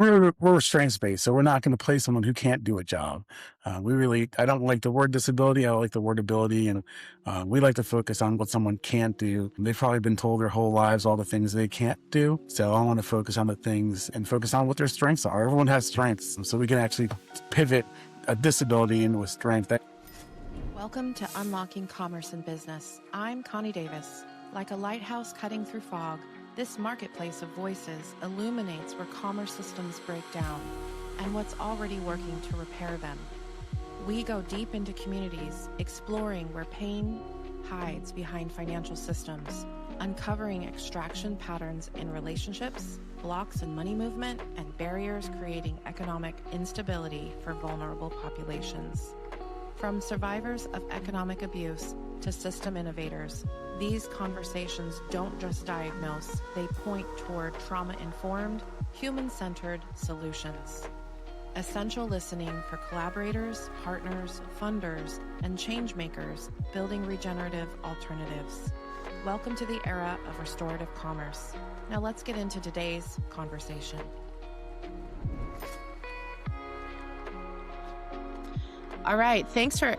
we're strengths based, so we're not going to play someone who can't do a job. I don't like the word disability. I like the word ability, and we like to focus on what someone can't do. They've probably been told their whole lives all the things they can't do. So I want to focus on the things and focus on what their strengths are. Everyone has strengths, so we can actually pivot a disability into a strength. Welcome to Unlocking Commerce and Business. I'm Connie Davis. Like a lighthouse cutting through fog, this marketplace of voices illuminates where commerce systems break down and what's already working to repair them. We go deep into communities, exploring where pain hides behind financial systems, uncovering extraction patterns in relationships, blocks in money movement, and barriers creating economic instability for vulnerable populations. From survivors of economic abuse to system innovators, these conversations don't just diagnose, they point toward trauma-informed, human-centered solutions. Essential listening for collaborators, partners, funders, and change-makers building regenerative alternatives. Welcome to the era of restorative commerce. Now let's get into today's conversation. All right. Thanks for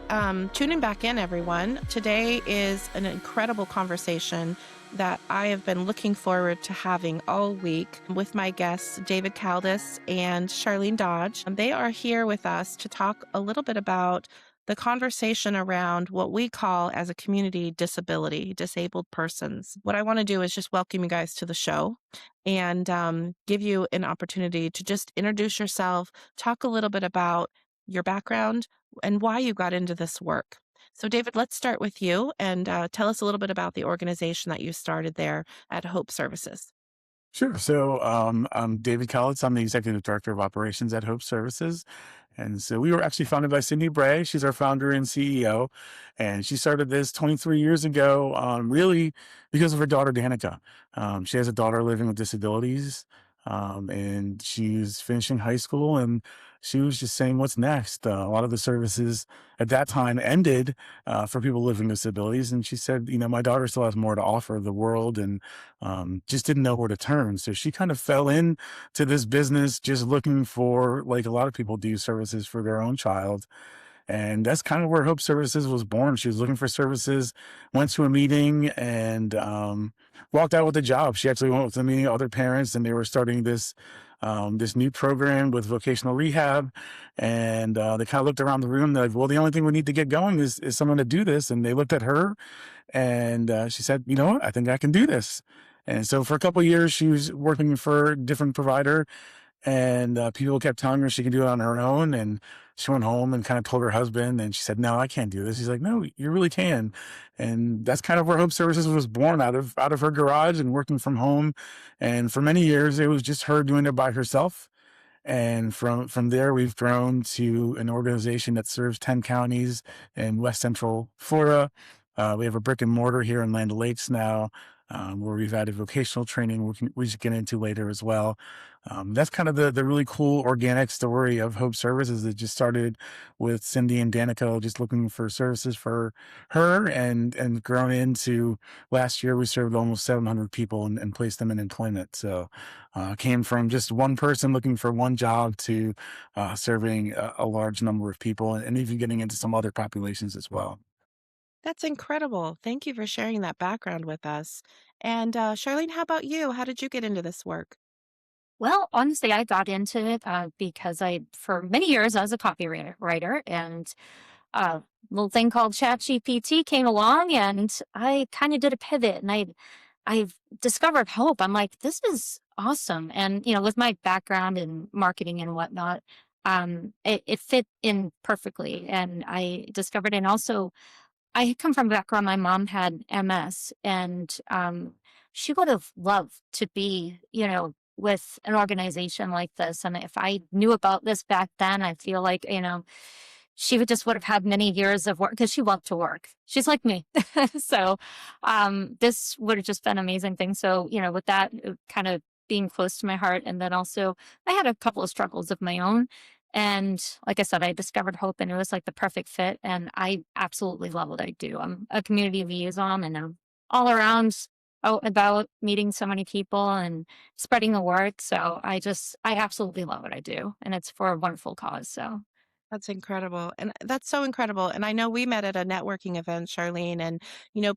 tuning back in, everyone. Today is an incredible conversation that I have been looking forward to having all week with my guests, David Caldas and Charlene Dodge. They are here with us to talk a little bit about the conversation around what we call as a community disability, disabled persons. What I want to do is just welcome you guys to the show and give you an opportunity to just introduce yourself, talk a little bit about your background, and why you got into this work. So David, let's start with you and tell us a little bit about the organization that you started there at Hope Services. Sure. So I'm David Caldas. I'm the Executive Director of Operations at Hope Services. And so we were actually founded by Cindy Bray. She's our founder and CEO. And she started this 23 years ago, really because of her daughter, Danica. She has a daughter living with disabilities. And she's finishing high school, and she was just saying, what's next? A lot of the services at that time ended for people living with disabilities. And she said, my daughter still has more to offer the world, and just didn't know where to turn. So she kind of fell into this business just looking for, like a lot of people do, services for their own child. And that's kind of where Hope Services was born. She was looking for services, went to a meeting, and walked out with a job. She actually went with a meeting of other parents, and they were starting this new program with vocational rehab. And they kind of looked around the room. They're like, well, the only thing we need to get going is someone to do this. And they looked at her, and she said, you know what, I think I can do this. And so for a couple of years, she was working for a different provider, and people kept telling her she could do it on her own. And she went home and kind of told her husband, and she said, no, I can't do this. He's like, no, you really can. And that's kind of where Hope Services was born, out of her garage and working from home. And for many years, it was just her doing it by herself. And from there, we've grown to an organization that serves 10 counties in West Central Florida. We have a brick and mortar here in Land O'Lakes now, where we've added vocational training, we should get into later as well. That's kind of the really cool organic story of Hope Services. It just started with Cindy and Danica just looking for services for her, and grown into last year we served almost 700 people and placed them in employment. So came from just one person looking for one job to serving a large number of people, and even getting into some other populations as well. That's incredible. Thank you for sharing that background with us. And Charlene, how about you? How did you get into this work? Well, honestly, I got into it because for many years, I was a copywriter, and a little thing called ChatGPT came along, and I kind of did a pivot, and I've discovered hope. I'm like, this is awesome. And, with my background in marketing and whatnot, it fit in perfectly. And I discovered, and also I come from a background, my mom had MS, and she would have loved to be, with an organization like this. And if I knew about this back then, I feel like, she would have had many years of work because she loved to work. She's like me. So this would have just been an amazing thing. So, with that kind of being close to my heart. And then also I had a couple of struggles of my own. And like I said, I discovered hope, and it was like the perfect fit. And I absolutely love what I do. I'm a community liaison, and I'm all around about meeting so many people and spreading the word. So I absolutely love what I do, and it's for a wonderful cause. So That's incredible. And that's so incredible. And I know we met at a networking event, Charlene. And,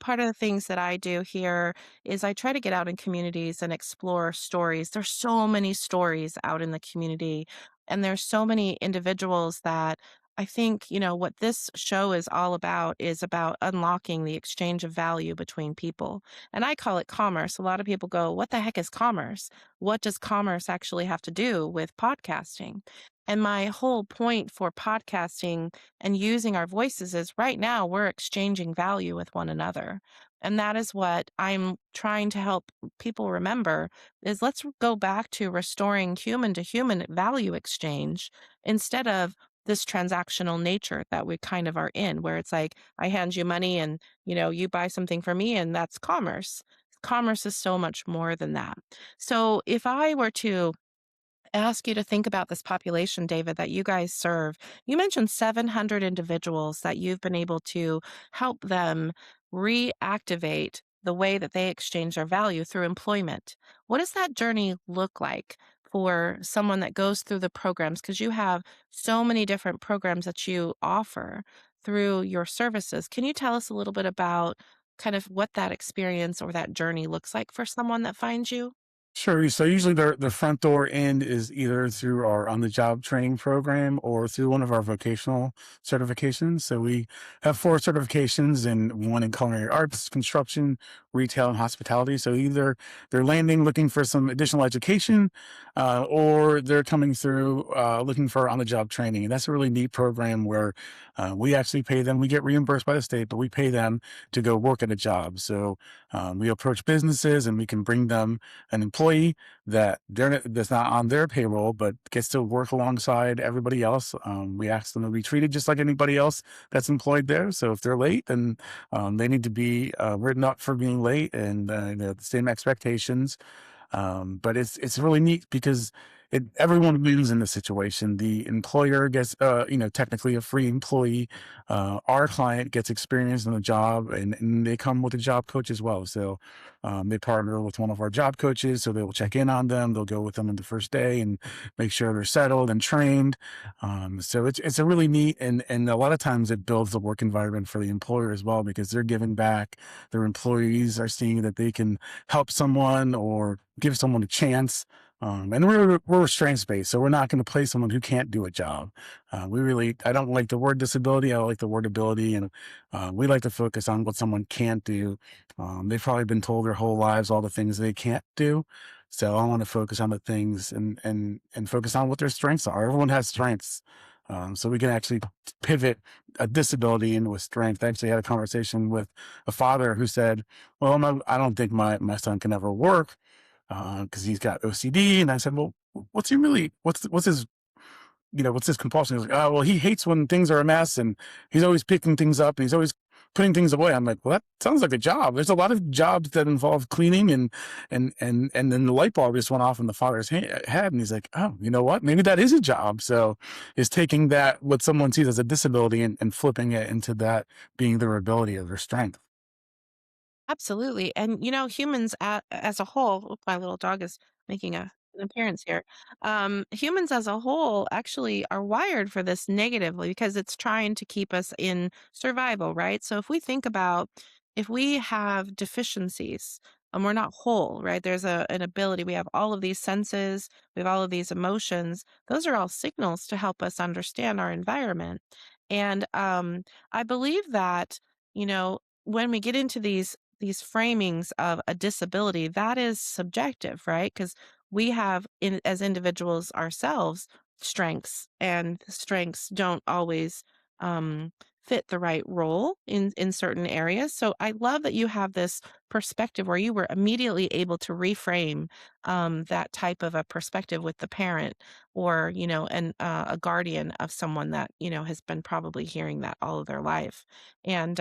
part of the things that I do here is I try to get out in communities and explore stories. There's so many stories out in the community. And there's so many individuals that I think, what this show is about unlocking the exchange of value between people. And I call it commerce. A lot of people go, what the heck is commerce? What does commerce actually have to do with podcasting? And my whole point for podcasting and using our voices is right now we're exchanging value with one another. And that is what I'm trying to help people remember is let's go back to restoring human to human value exchange instead of this transactional nature that we kind of are in where it's like I hand you money and you buy something for me and that's commerce. Commerce is so much more than that. So if I were to ask you to think about this population, David, that you guys serve. You mentioned 700 individuals that you've been able to help them reactivate the way that they exchange their value through employment. What does that journey look like for someone that goes through the programs? Because you have so many different programs that you offer through your services. Can you tell us a little bit about kind of what that experience or that journey looks like for someone that finds you? Sure. So usually the front door end is either through our on the job training program or through one of our vocational certifications. So we have four certifications and one in culinary arts, construction, retail, and hospitality. So either they're landing looking for some additional education, or they're coming through looking for on the job training. And that's a really neat program where we actually pay them. We get reimbursed by the state, but we pay them to go work at a job. So we approach businesses and we can bring them an employee that's not on their payroll, but gets to work alongside everybody else. We ask them to be treated just like anybody else that's employed there. So if they're late, then they need to be written up for being late and the same expectations. But it's really neat because everyone wins in the situation. The employer gets, technically a free employee. Our client gets experience in the job, and they come with a job coach as well. So they partner with one of our job coaches, so they will check in on them. They'll go with them in the first day and make sure they're settled and trained. So it's a really neat, and a lot of times it builds the work environment for the employer as well because they're giving back. Their employees are seeing that they can help someone or give someone a chance. And we're strengths based, so we're not going to play someone who can't do a job. I don't like the word disability. I like the word ability, and we like to focus on what someone can't do. They've probably been told their whole lives all the things they can't do. So I want to focus on the things and focus on what their strengths are. Everyone has strengths. So we can actually pivot a disability into a strength. I actually had a conversation with a father who said, well, I don't think my son can ever work because he's got OCD. And I said, well, what's his compulsion? He's like, oh, well, he hates when things are a mess and he's always picking things up and he's always putting things away. I'm like, well, that sounds like a job. There's a lot of jobs that involve cleaning and then the light bulb just went off in the father's head. And he's like, oh, you know what? Maybe that is a job. So is taking that, what someone sees as a disability and flipping it into that being their ability or their strength. Absolutely. And, humans as a whole, oop, my little dog is making an appearance here. Humans as a whole actually are wired for this negatively because it's trying to keep us in survival, right? So if we think about if we have deficiencies and we're not whole, right? There's an ability, we have all of these senses, we have all of these emotions. Those are all signals to help us understand our environment. And I believe that, when we get into these framings of a disability, that is subjective, right? Because we have, as individuals ourselves, strengths, and strengths don't always um, fit the right role in certain areas. So I love that you have this perspective where you were immediately able to reframe that type of a perspective with the parent or a guardian of someone that has been probably hearing that all of their life, and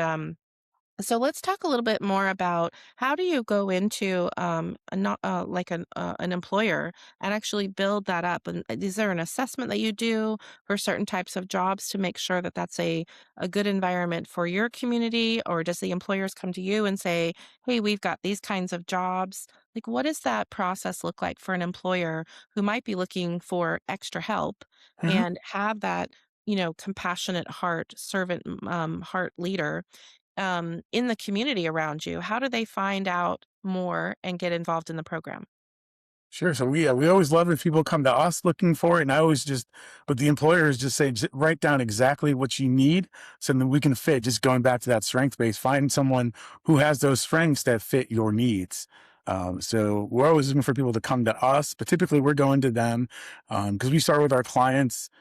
So let's talk a little bit more about how do you go into a not like an employer and actually build that up? And is there an assessment that you do for certain types of jobs to make sure that that's a good environment for your community, or does the employers come to you and say, "Hey, we've got these kinds of jobs"? Like, what does that process look like for an employer who might be looking for extra help Mhm. and have that, compassionate heart, servant heart leader? In the community around you, how do they find out more and get involved in the program? Sure. So we always love if people come to us looking for it, and I always just, but the employers just say, Write down exactly what you need, so that we can fit." Just going back to that strength base, find someone who has those strengths that fit your needs. So we're always looking for people to come to us, but typically we're going to them because we start with our clients.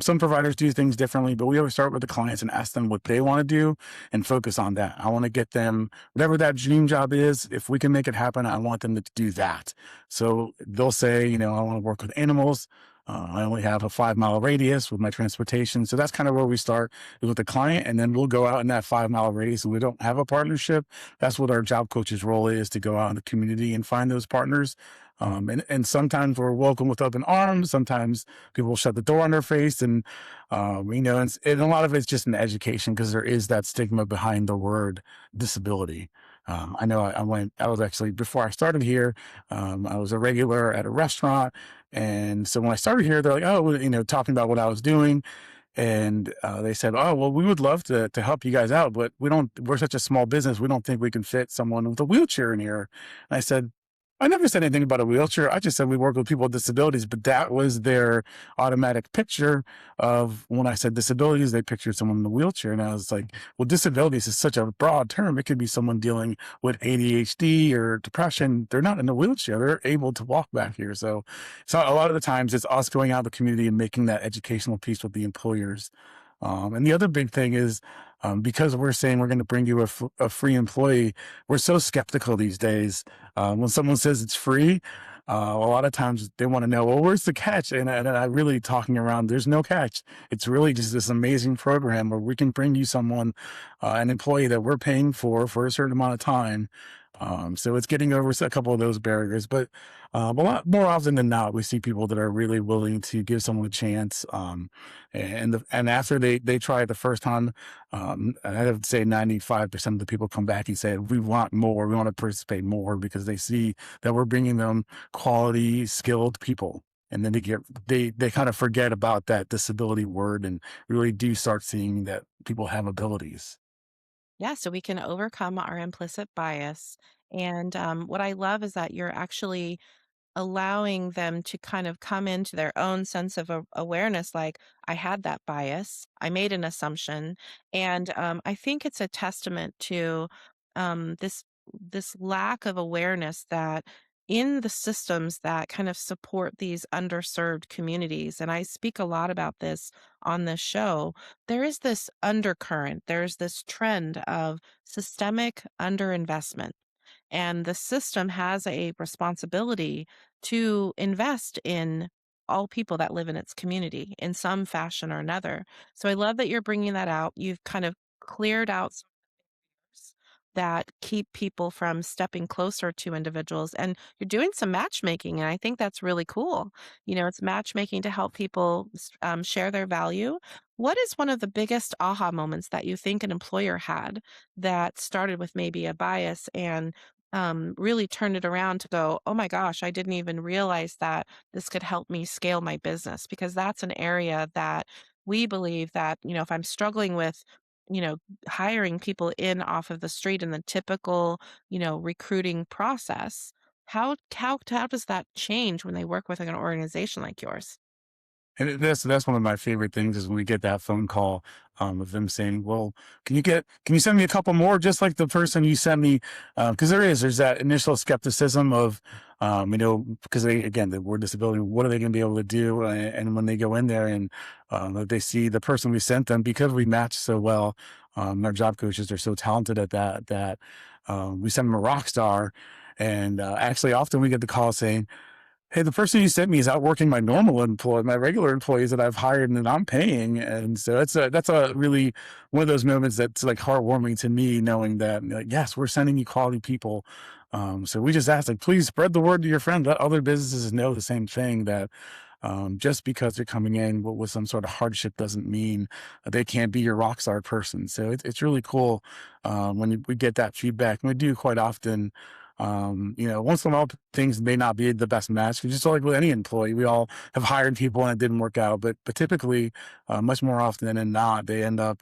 Some providers do things differently, but we always start with the clients and ask them what they want to do and focus on that. I want to get them whatever that dream job is. If we can make it happen, I want them to do that. So they'll say, I want to work with animals. I only have a 5 mile radius with my transportation. So that's kind of where we start is with the client. And then we'll go out in that 5 mile radius. And we don't have a partnership. That's what our job coach's role is, to go out in the community and find those partners. And sometimes we're welcome with open arms. Sometimes people will shut the door on their face. And a lot of it's just an education because there is that stigma behind the word disability. I know I was actually, before I started here, I was a regular at a restaurant. And so when I started here, they're like, oh, well, talking about what I was doing. And they said, oh, well, we would love to help you guys out, but we're such a small business. We don't think we can fit someone with a wheelchair in here. And I said, I never said anything about a wheelchair. I just said we work with people with disabilities, but that was their automatic picture of when I said disabilities, they pictured someone in a wheelchair. And I was like, well, disabilities is such a broad term. It could be someone dealing with ADHD or depression. They're not in a wheelchair. They're able to walk back here. So a lot of the times it's us going out in the community and making that educational piece with the employers. And the other big thing is because we're saying we're going to bring you a free employee, we're so skeptical these days. When someone says it's free, a lot of times they want to know, well, where's the catch? And I really talking around, there's no catch. It's really just this amazing program where we can bring you someone, an employee that we're paying for a certain amount of time. So it's getting over a couple of those barriers, but a lot more often than not, we see people that are really willing to give someone a chance. And after they try it the first time, I would say 95% of the people come back and say, we want more, we want to participate more because they see that we're bringing them quality, skilled people. And then they kind of forget about that disability word and really do start seeing that people have abilities. Yeah, so we can overcome our implicit bias. And what I love is that you're actually allowing them to kind of come into their own sense of awareness, like, I had that bias, I made an assumption. And I think it's a testament to this lack of awareness that in the systems that kind of support these underserved communities, and I speak a lot about this on this show, there is this undercurrent, there's this trend of systemic underinvestment, and the system has a responsibility to invest in all people that live in its community in some fashion or another. So I love that you're bringing that out. You've kind of cleared out that keep people from stepping closer to individuals. And you're doing some matchmaking, and I think that's really cool. It's matchmaking to help people share their value. What is one of the biggest aha moments that you think an employer had that started with maybe a bias and really turned it around to go, oh my gosh, I didn't even realize that this could help me scale my business? Because that's an area that we believe that, if I'm struggling with, you know, hiring people in off of the street in the typical, recruiting process. How does that change when they work with, like, an organization like yours? And that's one of my favorite things is when we get that phone call of them saying, "Well, can you send me a couple more, just like the person you sent me?" Because there's that initial skepticism of, because the word disability, what are they going to be able to do? And when they go in there and they see the person we sent them, because we match so well, our job coaches are so talented at that we send them a rock star, and actually often we get the call saying, Hey, the person you sent me is outworking my normal employee, my regular employees that I've hired and that I'm paying, and so that's a really one of those moments that's like heartwarming to me, knowing that like, yes, we're sending you quality people. So we just ask like, please spread the word to your friends. Let other businesses know the same thing that just because they're coming in with some sort of hardship doesn't mean they can't be your rock star person. So it's really cool when we get that feedback. And we do quite often. Once in a while, things may not be the best match. Just like with any employee, we all have hired people and it didn't work out. But typically, much more often than not, they end up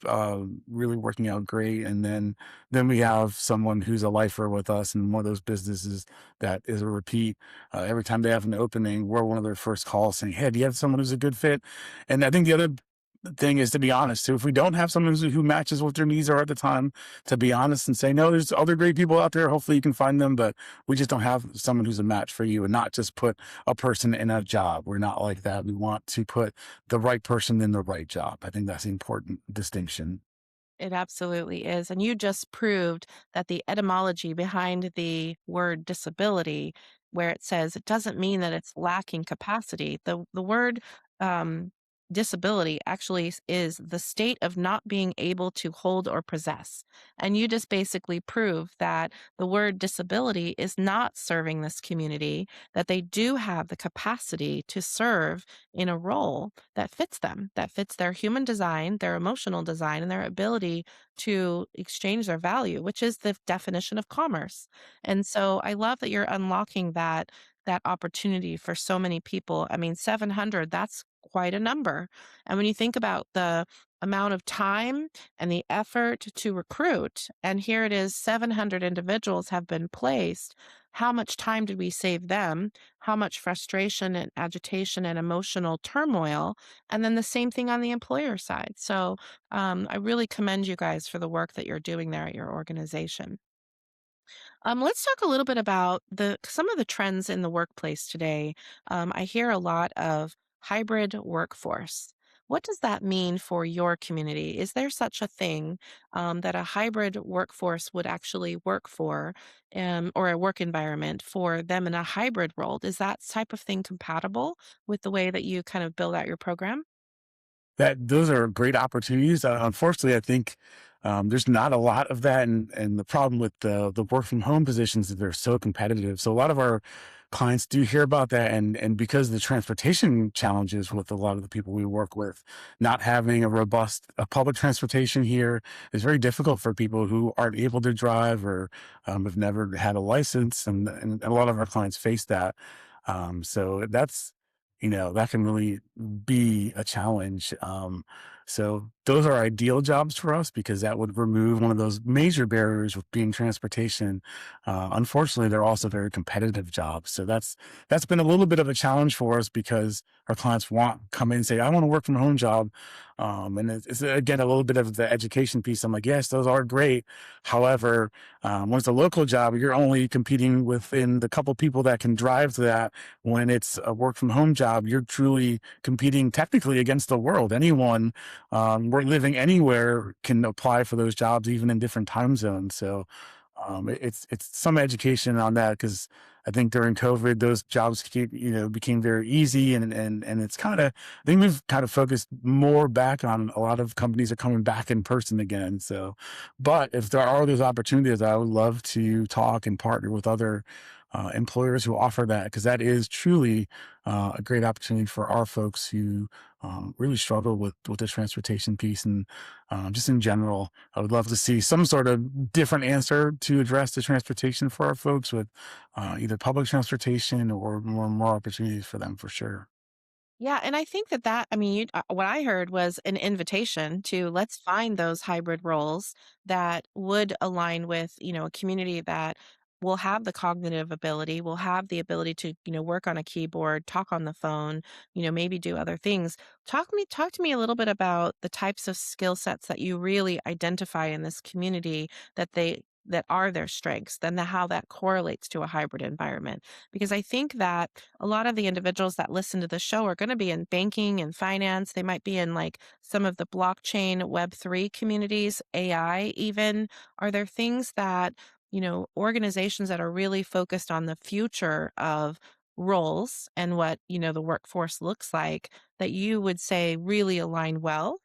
really working out great. And then we have someone who's a lifer with us, and one of those businesses that is a repeat. Every time they have an opening, we're one of their first calls saying, "Hey, do you have someone who's a good fit?" And I think the other thing is to be honest too. If we don't have someone who matches what their needs are at the time, to be honest and say, no, there's other great people out there. Hopefully you can find them, but we just don't have someone who's a match for you, and not just put a person in a job. We're not like that. We want to put the right person in the right job. I think that's the important distinction. It absolutely is. And you just proved that the etymology behind the word disability, where it says it doesn't mean that it's lacking capacity. The word um, disability actually is the state of not being able to hold or possess. And you just basically proved that the word disability is not serving this community, that they do have the capacity to serve in a role that fits them, that fits their human design, their emotional design, and their ability to exchange their value, which is the definition of commerce. And so I love that you're unlocking that opportunity for so many people. I mean, 700, that's quite a number. And when you think about the amount of time and the effort to recruit, and here it is 700 individuals have been placed, how much time did we save them? How much frustration and agitation and emotional turmoil? And then the same thing on the employer side. So I really commend you guys for the work that you're doing there at your organization. Let's talk a little bit about the some of the trends in the workplace today. I hear a lot of hybrid workforce. What does that mean for your community? Is there such a thing that a hybrid workforce would actually work for, or a work environment for them in a hybrid role? Is that type of thing compatible with the way that you kind of build out your program? That those are great opportunities. Unfortunately, I think there's not a lot of that, and the problem with the work from home positions is they're so competitive. So a lot of our clients do hear about that, and because of the transportation challenges with a lot of the people we work with, not having a robust public transportation here is very difficult for people who aren't able to drive or have never had a license, and a lot of our clients face that. So that can really be a challenge. So those are ideal jobs for us because that would remove one of those major barriers with being transportation. Unfortunately, they're also very competitive jobs. So that's been a little bit of a challenge for us because our clients want come in and say, "I want to work from home job," and it's again a little bit of the education piece. I'm like, yes, those are great. However, when it's a local job, you're only competing within the couple people that can drive to that. When it's a work from home job, you're truly competing technically against the world. Anyone we're living anywhere can apply for those jobs, even in different time zones. So it's some education on that because I think during COVID those jobs became very easy, and it's kind of I think we've kind of focused more back on a lot of companies are coming back in person again. So, but if there are those opportunities, I would love to talk and partner with other employers who offer that because that is truly a great opportunity for our folks who really struggle with the transportation piece and just in general. I would love to see some sort of different answer to address the transportation for our folks with either public transportation or more opportunities for them for sure. Yeah, and I think I mean, what I heard was an invitation to let's find those hybrid roles that would align with, a community that will have the cognitive ability, will have the ability to, work on a keyboard, talk on the phone, maybe do other things. Talk to me a little bit about the types of skill sets that you really identify in this community that are their strengths, then how that correlates to a hybrid environment. Because I think that a lot of the individuals that listen to the show are going to be in banking and finance. They might be in like some of the blockchain Web3 communities, AI even. Are there things that, organizations that are really focused on the future of roles and what, the workforce looks like that you would say really align well?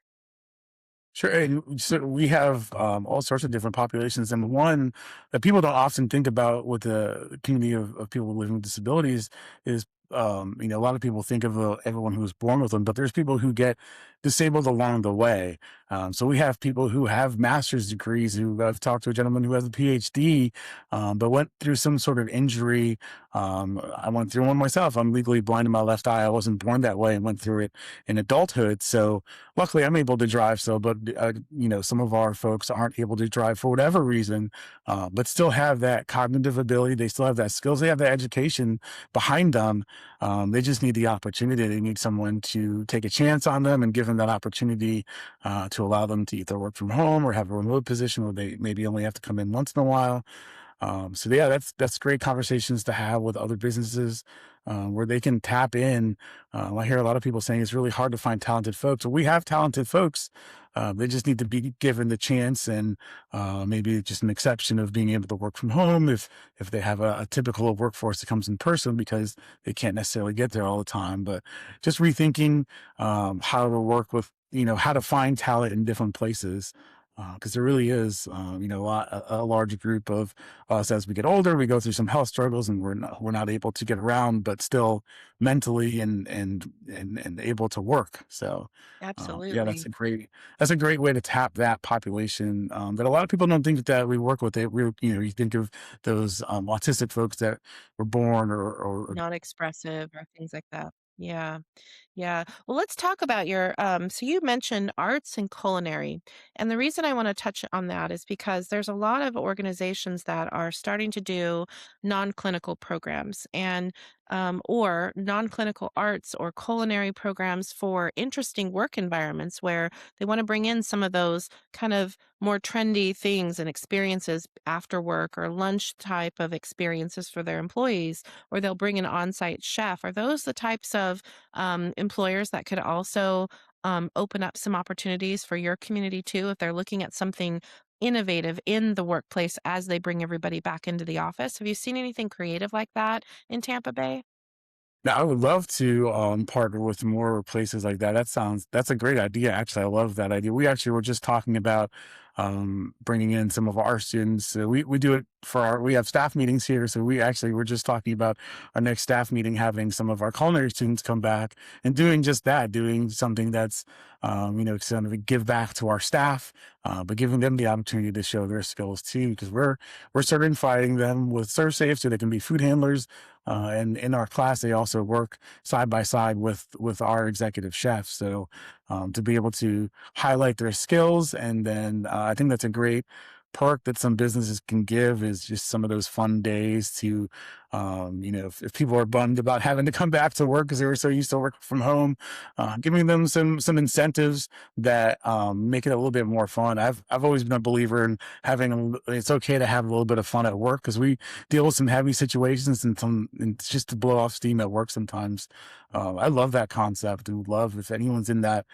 Sure. And so we have all sorts of different populations. And one that people don't often think about with the community of people living with disabilities is, a lot of people think of everyone who's born with them, but there's people who get disabled along the way. So we have people who have master's degrees, who I've talked to a gentleman who has a PhD, but went through some sort of injury. I went through one myself. I'm legally blind in my left eye. I wasn't born that way and went through it in adulthood. So luckily, I'm able to drive still, but some of our folks aren't able to drive for whatever reason, but still have that cognitive ability. They still have that skills. They have that education behind them. They just need the opportunity. They need someone to take a chance on them and give them that opportunity to allow them to either work from home or have a remote position where they maybe only have to come in once in a while. So yeah, that's great conversations to have with other businesses where they can tap in. I hear a lot of people saying it's really hard to find talented folks. Well, we have talented folks. They just need to be given the chance, and maybe just an exception of being able to work from home if they have a typical workforce that comes in person because they can't necessarily get there all the time. But just rethinking how to work with how to find talent in different places because there really is, a large group of us as we get older. We go through some health struggles, and we're not able to get around, but still mentally and able to work. So, yeah, Absolutely. that's a great way to tap that population that a lot of people don't think that we work with. You think of those autistic folks that were born or Non-expressive or things like that. Yeah. Yeah. Well, let's talk about so you mentioned arts and culinary. And the reason I want to touch on that is because there's a lot of organizations that are starting to do non-clinical programs and or non-clinical arts or culinary programs for interesting work environments where they want to bring in some of those kind of more trendy things and experiences after work or lunch type of experiences for their employees, or they'll bring an on-site chef. Are those the types of employers that could also open up some opportunities for your community too, if they're looking at something innovative in the workplace as they bring everybody back into the office? Have you seen anything creative like that in Tampa Bay? now, I would love to partner with more places like that. That's a great idea. Actually, I love that idea. We actually were just talking about bringing in some of our students. We do it for we have staff meetings here. So we actually were just talking about our next staff meeting, having some of our culinary students come back and doing just that, doing something that's, kind of a give back to our staff, but giving them the opportunity to show their skills too, because we're certifying them with ServSafe so they can be food handlers. And in our class, they also work side by side with our executive chefs. So to be able to highlight their skills, and then I think that's a great perk that some businesses can give is just some of those fun days to, if people are bummed about having to come back to work because they were so used to working from home, giving them some incentives that make it a little bit more fun. I've always been a believer in it's okay to have a little bit of fun at work because we deal with some heavy situations and it's just to blow off steam at work sometimes. I love that concept and would love if anyone's in that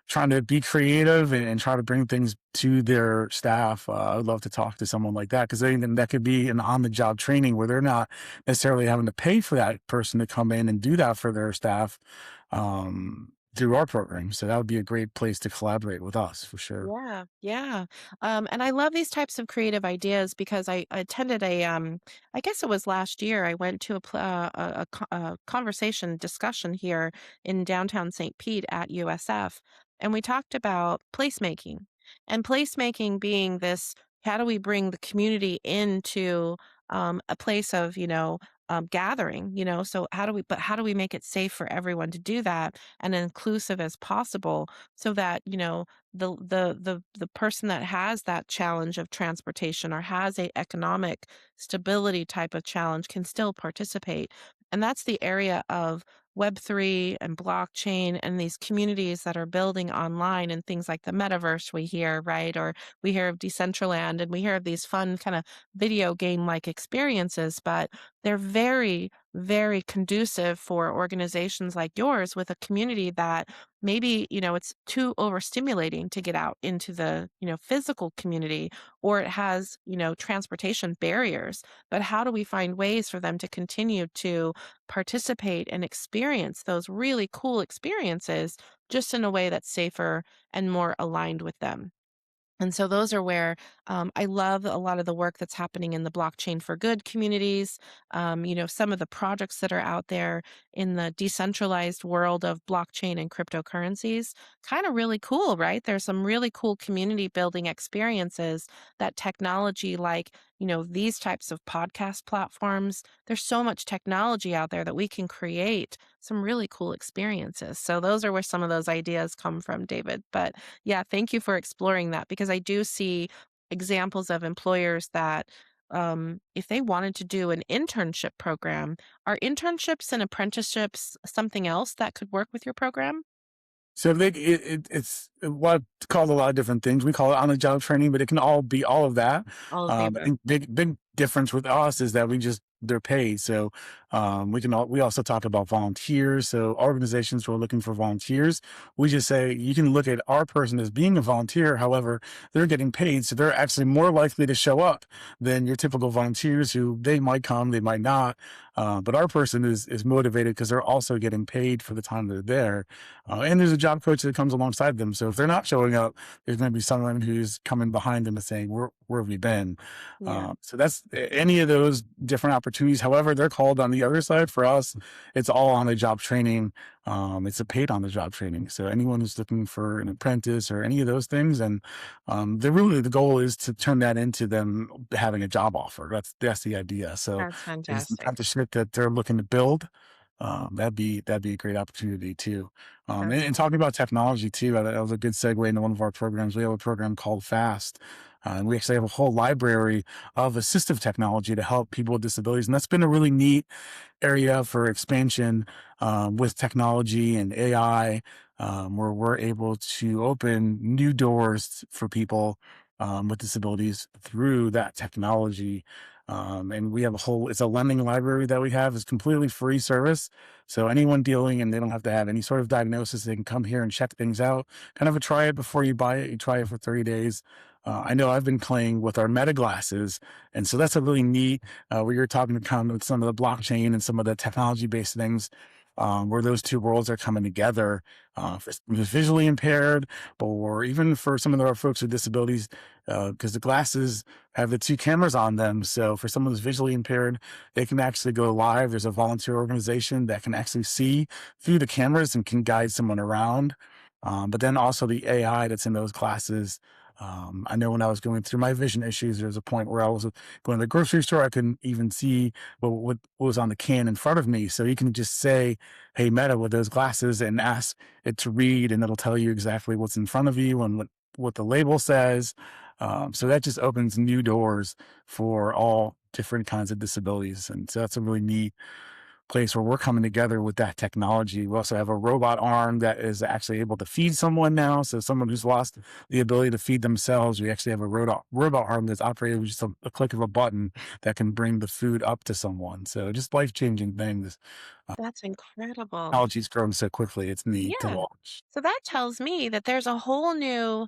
trying to be creative and try to bring things to their staff. I would love to talk to someone like that because then that could be an on-the-job training where they're not necessarily having to pay for that person to come in and do that for their staff through our program. So that would be a great place to collaborate with us for sure. Yeah, yeah. And I love these types of creative ideas because I attended I guess it was last year, I went to a conversation discussion here in downtown St. Pete at USF, and we talked about placemaking. And placemaking being this, how do we bring the community into a place of, gathering, so how do we make it safe for everyone to do that and inclusive as possible so that, the person that has that challenge of transportation or has a economic stability type of challenge can still participate. And that's the area of Web3 and blockchain and these communities that are building online and things like the metaverse we hear, right? Or we hear of Decentraland and we hear of these fun kind of video game like experiences, but they're very, very conducive for organizations like yours with a community that maybe, it's too overstimulating to get out into the, physical community, or it has, transportation barriers. But how do we find ways for them to continue to participate and experience those really cool experiences just in a way that's safer and more aligned with them. And so those are where I love a lot of the work that's happening in the blockchain for good communities. Some of the projects that are out there in the decentralized world of blockchain and cryptocurrencies, kind of really cool, right? There's some really cool community building experiences that technology, like, these types of podcast platforms, there's so much technology out there that we can create some really cool experiences. So those are where some of those ideas come from, David. But yeah, thank you for exploring that because I do see examples of employers that, if they wanted to do an internship program, are internships and apprenticeships something else that could work with your program? So it's what called a lot of different things. We call it on the job training, but it can all be all of that. All of the I above. think big difference with us is that they're paid. So we also talk about volunteers. So organizations who are looking for volunteers, we just say you can look at our person as being a volunteer. However, they're getting paid, so they're actually more likely to show up than your typical volunteers who they might come, they might not. But our person is motivated because they're also getting paid for the time they're there. And there's a job coach that comes alongside them. So if they're not showing up, there's going to be someone who's coming behind them and saying, where have you been? Yeah, So that's any of those different opportunities. However, they're called on the other side. For us, it's all on the job training. It's a paid on the job training. So anyone who's looking for an apprentice or any of those things, and the goal is to turn that into them having a job offer. That's the idea. So that's it's the fantastic. apprenticeship that they're looking to build. That'd be a great opportunity too. That's And talking about technology too, that was a good segue into one of our programs. We have a program called FAST, and we actually have a whole library of assistive technology to help people with disabilities, and that's been a really neat area for expansion with technology and AI, where we're able to open new doors for people with disabilities through that technology. And we have it's a lending library that we have. It's completely free service. So anyone dealing and they don't have to have any sort of diagnosis, they can come here and check things out. Kind of a try it before you buy it. You try it for 30 days. I know I've been playing with our meta glasses. And so that's a really neat where you're talking to kind of some of the blockchain and some of the technology based things, where those two worlds are coming together for the visually impaired, or even for some of our folks with disabilities, because the glasses have the two cameras on them. So for someone who's visually impaired, they can actually go live. There's a volunteer organization that can actually see through the cameras and can guide someone around. But then also the AI that's in those glasses. I know when I was going through my vision issues, there was a point where I was going to the grocery store. I couldn't even see what was on the can in front of me. So you can just say, "Hey, Meta," with those glasses, and ask it to read, and it'll tell you exactly what's in front of you and what the label says. So that just opens new doors for all different kinds of disabilities, and so that's a really neat place where we're coming together with that technology. We also have a robot arm that is actually able to feed someone now. So someone who's lost the ability to feed themselves, we actually have a robot arm that's operated with just a click of a button that can bring the food up to someone. So just life changing things. That's incredible. Technology's grown so quickly; it's neat to Yeah. watch. So that tells me that there's a whole new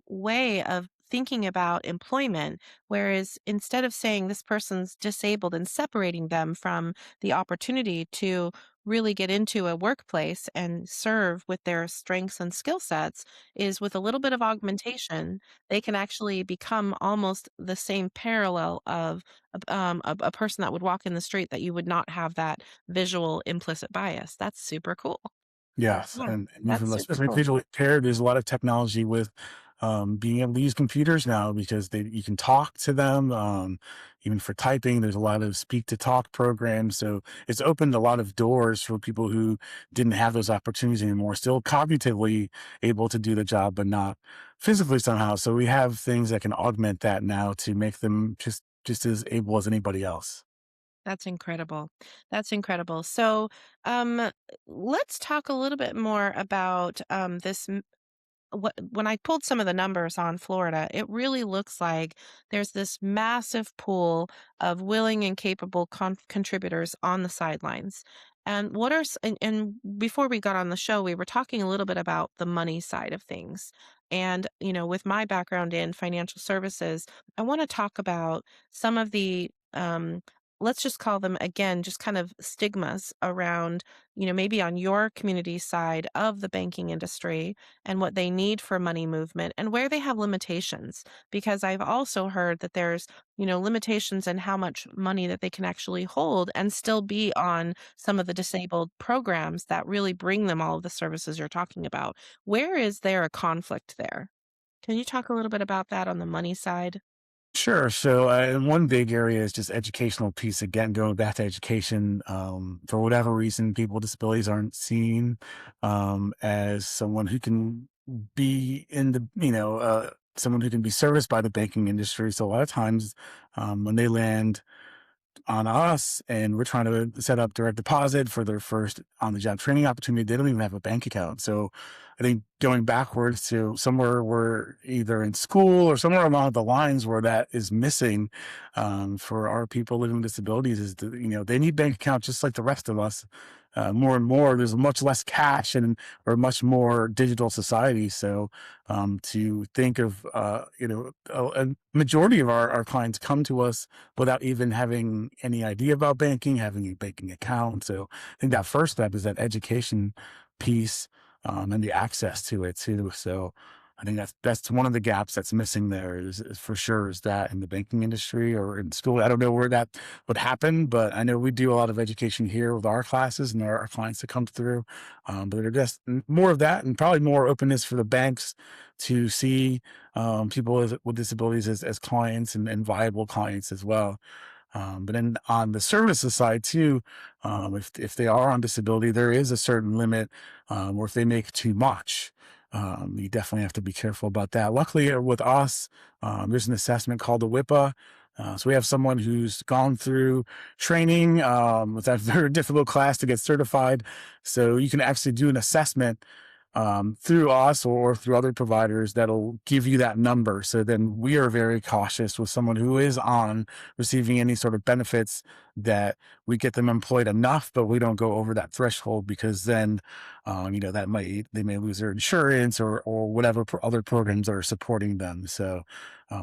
way of thinking about employment. Whereas instead of saying this person's disabled and separating them from the opportunity to really get into a workplace and serve with their strengths and skill sets, is with a little bit of augmentation, they can actually become almost the same parallel of a person that would walk in the street that you would not have that visual implicit bias. That's super cool. Yes, Yeah, and that's even super especially cool. visually impaired, there's a lot of technology with being able to use computers now because you can talk to them. Even for typing, there's a lot of speak to talk programs. So it's opened a lot of doors for people who didn't have those opportunities anymore, still cognitively able to do the job, but not physically somehow. So we have things that can augment that now to make them just as able as anybody else. That's incredible. That's incredible. So, um, let's talk a little bit more about when I pulled some of the numbers on Florida, it really looks like there's this massive pool of willing and capable contributors on the sidelines. And and before we got on the show, we were talking a little bit about the money side of things. And, with my background in financial services, I want to talk about some of the let's just call them again, just kind of stigmas around, maybe on your community side of the banking industry and what they need for money movement and where they have limitations. Because I've also heard that there's, limitations in how much money that they can actually hold and still be on some of the disabled programs that really bring them all of the services you're talking about. Where is there a conflict there? Can you talk a little bit about that on the money side? Sure. So, and one big area is just educational piece. Again, going back to education, for whatever reason, people with disabilities aren't seen as someone who can be in the, someone who can be serviced by the banking industry. So, a lot of times, when they land on us and we're trying to set up direct deposit for their first on the job training opportunity, they don't even have a bank account. So I think going backwards to somewhere where either in school or somewhere along the lines where that is missing, for our people living with disabilities is that, they need bank accounts just like the rest of us. More and more, there's much less cash and we're a much more digital society. So to think of, a majority of our clients come to us without even having any idea about banking, having a banking account. So I think that first step is that education piece, and the access to it too. So I think that's one of the gaps that's missing there is for sure is that in the banking industry or in school. I don't know where that would happen, but I know we do a lot of education here with our classes and our clients that come through. But there's just more of that and probably more openness for the banks to see people with disabilities as clients and viable clients as well. But then on the services side too, if they are on disability, there is a certain limit, or if they make too much, you definitely have to be careful about that. Luckily, with us, there's an assessment called the WIPA. So we have someone who's gone through training with that very difficult class to get certified. So you can actually do an assessment through us or through other providers that'll give you that number. So then we are very cautious with someone who is on receiving any sort of benefits that we get them employed enough, but we don't go over that threshold because then, they may lose their insurance or whatever other programs are supporting them. So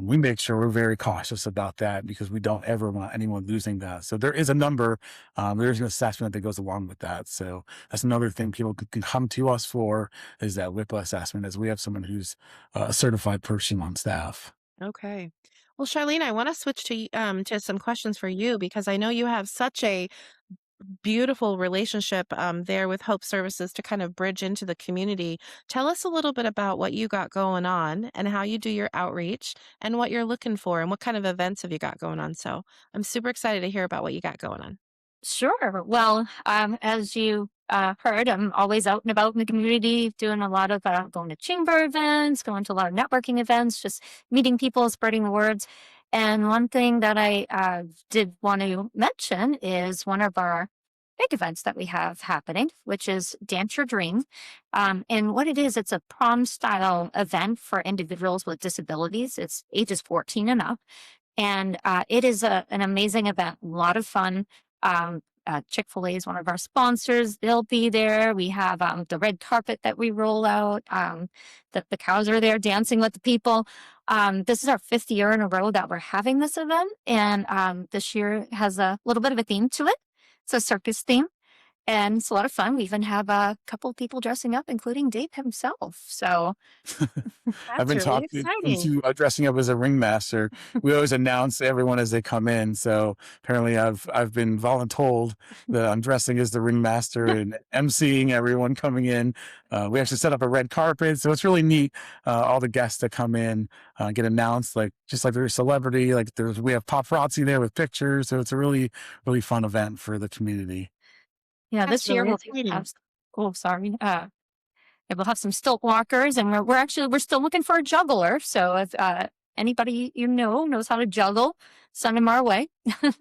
we make sure we're very cautious about that because we don't ever want anyone losing that. So there is a number, there's an assessment that goes along with that. So that's another thing people can come to us for is that WIPA assessment, as we have someone who's a certified person on staff. Okay. Well, Charlene, I want to switch to some questions for you because I know you have such a beautiful relationship there with Hope Services to kind of bridge into the community. Tell us a little bit about what you got going on and how you do your outreach and what you're looking for and what kind of events have you got going on. So I'm super excited to hear about what you got going on. Sure. Well, as you heard, I'm always out and about in the community, doing a lot of going to chamber events, going to a lot of networking events, just meeting people, spreading the words. And one thing that I did want to mention is one of our big events that we have happening, which is Dance Your Dream. And what it is, it's a prom style event for individuals with disabilities. It's ages 14 and up. And it is an amazing event, a lot of fun. Chick-fil-A is one of our sponsors. They'll be there. We have the red carpet that we roll out. The cows are there dancing with the people. This is our 5th year in a row that we're having this event. And this year has a little bit of a theme to it. It's a circus theme. And it's a lot of fun. We even have a couple of people dressing up, including Dave himself. So I've That's been really talking exciting. into dressing up as a ringmaster. We always announce everyone as they come in. So apparently, I've been voluntold that I'm dressing as the ringmaster and emceeing everyone coming in. We actually set up a red carpet, so it's really neat. All the guests that come in get announced, like just like they're a celebrity. Like we have paparazzi there with pictures, so it's a really fun event for the community. yeah, That's this year really we'll exciting. have, oh, sorry. Yeah, we'll have some stilt walkers, and we're still looking for a juggler. So if anybody knows how to juggle, send them our way.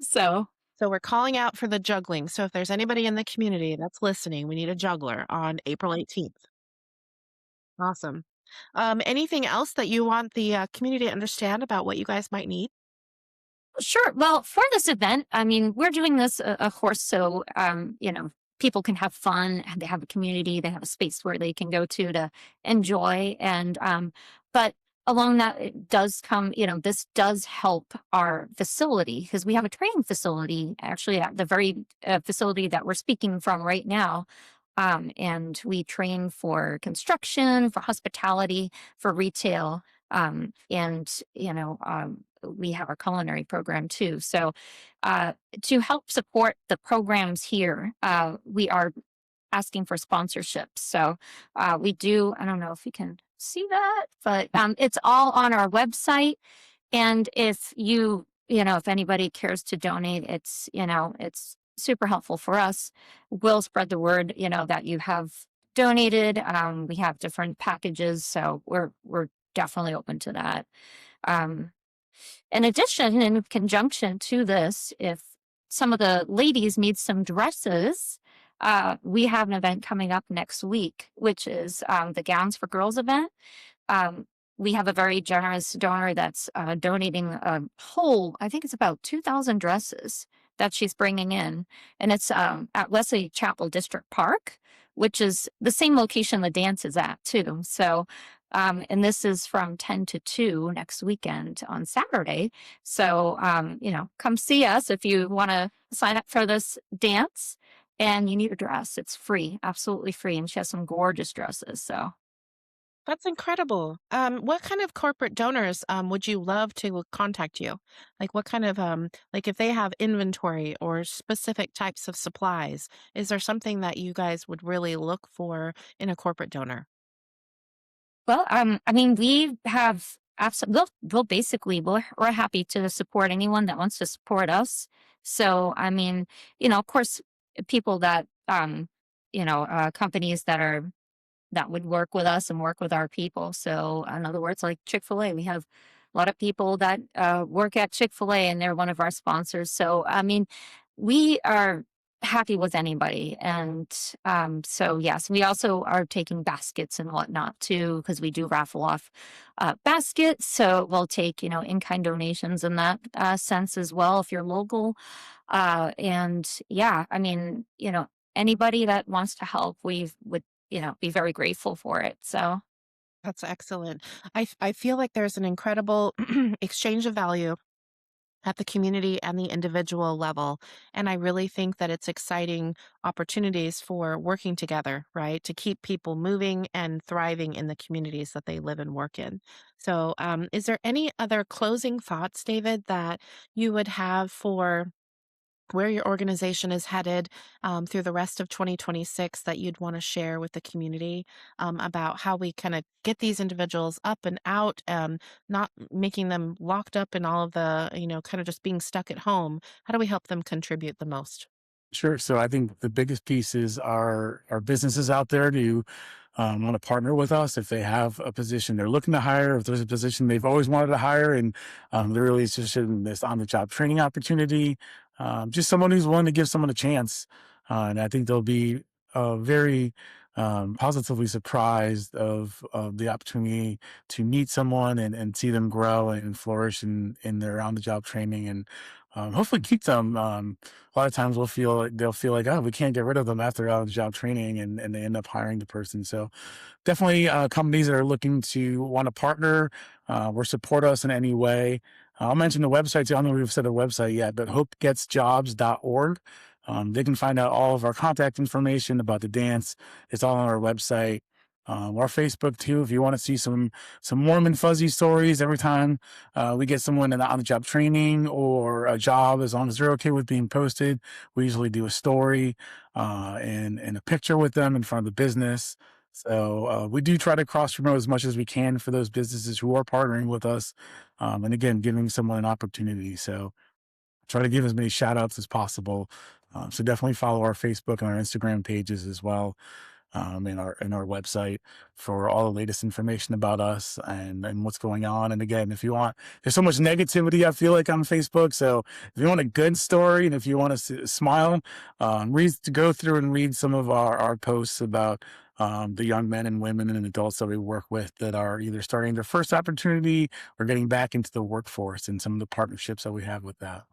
So So we're calling out for the juggling. So if there's anybody in the community that's listening, we need a juggler on April 18th. Awesome. Anything else that you want the community to understand about what you guys might need? sure. Well, for this event, I mean, we're doing this, of course, so people can have fun. And they have a community. They have a space where they can go to enjoy. And but along that, it does come, this does help our facility because we have a training facility actually at the very facility that we're speaking from right now. And we train for construction, for hospitality, for retail. And, we have our culinary program too. So, to help support the programs here, we are asking for sponsorships. So we do, I don't know if you can see that, but it's all on our website. And if if anybody cares to donate, it's super helpful for us. We'll spread the word, that you have donated. We have different packages. So we're definitely open to that. Um, in addition, in conjunction to this, if some of the ladies need some dresses, we have an event coming up next week, which is the Gowns for Girls event. Um, we have a very generous donor that's donating a whole, I think it's about 2,000 dresses that she's bringing in. And it's at Wesley Chapel District Park, which is the same location the dance is at, too. So, and this is from 10 to 2 next weekend on Saturday. So, come see us if you want to sign up for this dance and you need a dress. It's free, absolutely free. And she has some gorgeous dresses. So, That's incredible. What kind of corporate donors would you love to contact you? Like what kind of like if they have inventory or specific types of supplies, is there something that you guys would really look for in a corporate donor? well, I mean, we have absolutely, we'll basically, we're happy to support anyone that wants to support us. So, I mean, of course, people that, companies that would work with us and work with our people. So, in other words, like Chick-fil-A, we have a lot of people that work at Chick-fil-A and they're one of our sponsors. So, I mean, we are happy with anybody. And so, yes, we also are taking baskets and whatnot too, because we do raffle off baskets. So, we'll take, in-kind donations in that sense as well if you're local. And yeah, I mean, anybody that wants to help, we would be very grateful for it. So, That's excellent. I feel like there's an incredible exchange of value at the community and the individual level. And I really think that it's exciting opportunities for working together, right? To keep people moving and thriving in the communities that they live and work in. So, is there any other closing thoughts, David, that you would have for where your organization is headed through the rest of 2026 that you'd want to share with the community about how we kind of get these individuals up and out, not making them locked up in all of the, kind of just being stuck at home? How do we help them contribute the most? Sure. So I think the biggest piece is our businesses out there to want to partner with us if they have a position they're looking to hire, if there's a position they've always wanted to hire, and they're really interested in this on-the-job training opportunity. Just someone who's willing to give someone a chance, and I think they'll be very positively surprised of the opportunity to meet someone and see them grow and flourish in their on-the-job training and hopefully keep them. A lot of times they'll feel like, oh, we can't get rid of them after out of job training, and they end up hiring the person. So definitely companies that are looking to want to partner or support us in any way. I'll mention the website too. I don't know if we've said the website yet, but hopegetsjobs.org. They can find out all of our contact information about the dance. It's all on our website. Our Facebook too, if you want to see some warm and fuzzy stories every time we get someone in on the job training or a job, as long as they're okay with being posted, we usually do a story and a picture with them in front of the business. So we do try to cross promote as much as we can for those businesses who are partnering with us, and again, giving someone an opportunity. So try to give as many shout outs as possible. So definitely follow our Facebook and our Instagram pages as well, in our website for all the latest information about us and what's going on. And again, if you want, there's so much negativity I feel like on Facebook. So if you want a good story and if you want to smile, go through and read some of our posts about the young men and women and adults that we work with that are either starting their first opportunity or getting back into the workforce and some of the partnerships that we have with that.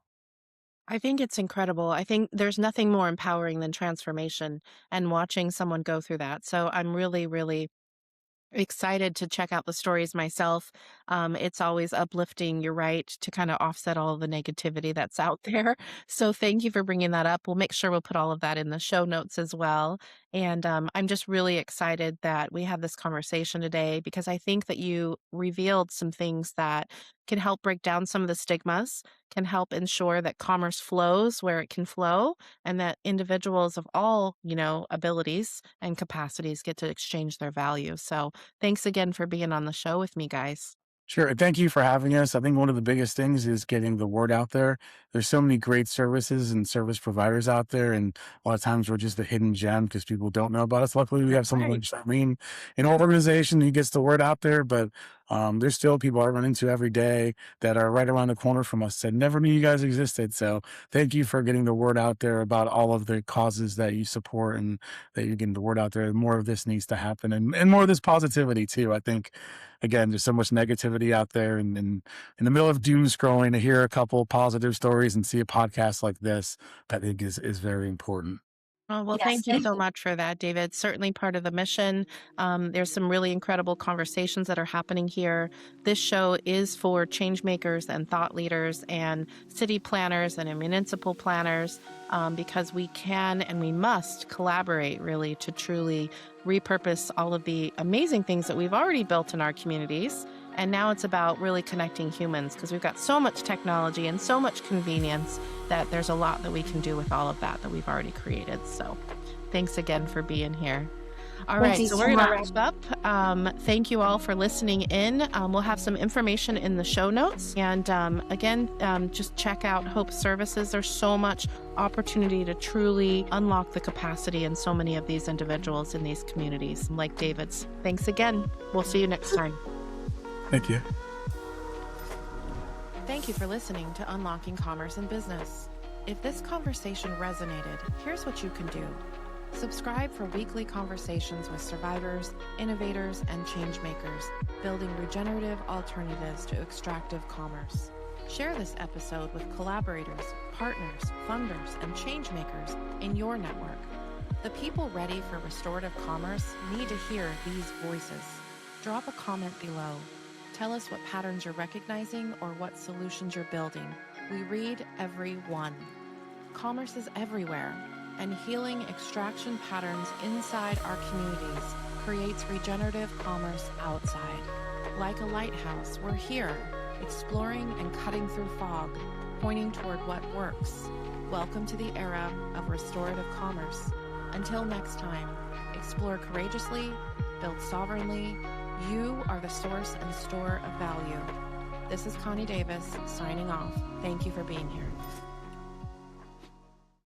I think it's incredible. I think there's nothing more empowering than transformation and watching someone go through that. So I'm really, really excited to check out the stories myself. It's always uplifting, you're right, to kind of offset all of the negativity that's out there. So thank you for bringing that up. We'll make sure we'll put all of that in the show notes as well. And I'm just really excited that we had this conversation today because I think that you revealed some things that can help break down some of the stigmas, can help ensure that commerce flows where it can flow, and that individuals of all, abilities and capacities get to exchange their value. So thanks again for being on the show with me, guys. Sure. Thank you for having us. I think one of the biggest things is getting the word out there. There's so many great services and service providers out there, and a lot of times we're just a hidden gem because people don't know about us. Luckily, we have someone like Right. Charlene in our organization who gets the word out there, but there's still people I run into every day that are right around the corner from us that never knew you guys existed. So thank you for getting the word out there about all of the causes that you support and that you're getting the word out there. More of this needs to happen and more of this positivity too. I think again, there's so much negativity out there, and in the middle of doom scrolling, to hear a couple positive stories and see a podcast like this, I think is very important. Oh, well, Yes, thank you thank so you. much for that, David. Certainly part of the mission. There's some really incredible conversations that are happening here. This show is for change makers and thought leaders and city planners and municipal planners because we can and we must collaborate really to truly repurpose all of the amazing things that we've already built in our communities. And now it's about really connecting humans because we've got so much technology and so much convenience that there's a lot that we can do with all of that we've already created. So thanks again for being here. All Thank right, you so so we're going to much. wrap up. Thank you all for listening in. We'll have some information in the show notes. And again, just check out Hope Services. There's so much opportunity to truly unlock the capacity in so many of these individuals in these communities, like David's. Thanks again. We'll see you next time. Thank you. Thank you for listening to Unlocking Commerce and Business. If this conversation resonated, here's what you can do. Subscribe for weekly conversations with survivors, innovators, and change makers, building regenerative alternatives to extractive commerce. Share this episode with collaborators, partners, funders, and change makers in your network. The people ready for restorative commerce need to hear these voices. Drop a comment below. Tell us what patterns you're recognizing or what solutions you're building. We read every one. Commerce is everywhere, and healing extraction patterns inside our communities creates regenerative commerce outside. Like a lighthouse, we're here, exploring and cutting through fog, pointing toward what works. Welcome to the era of restorative commerce. Until next time, explore courageously, build sovereignly. You are the source and store of value. This is Connie Davis signing off. Thank you for being here.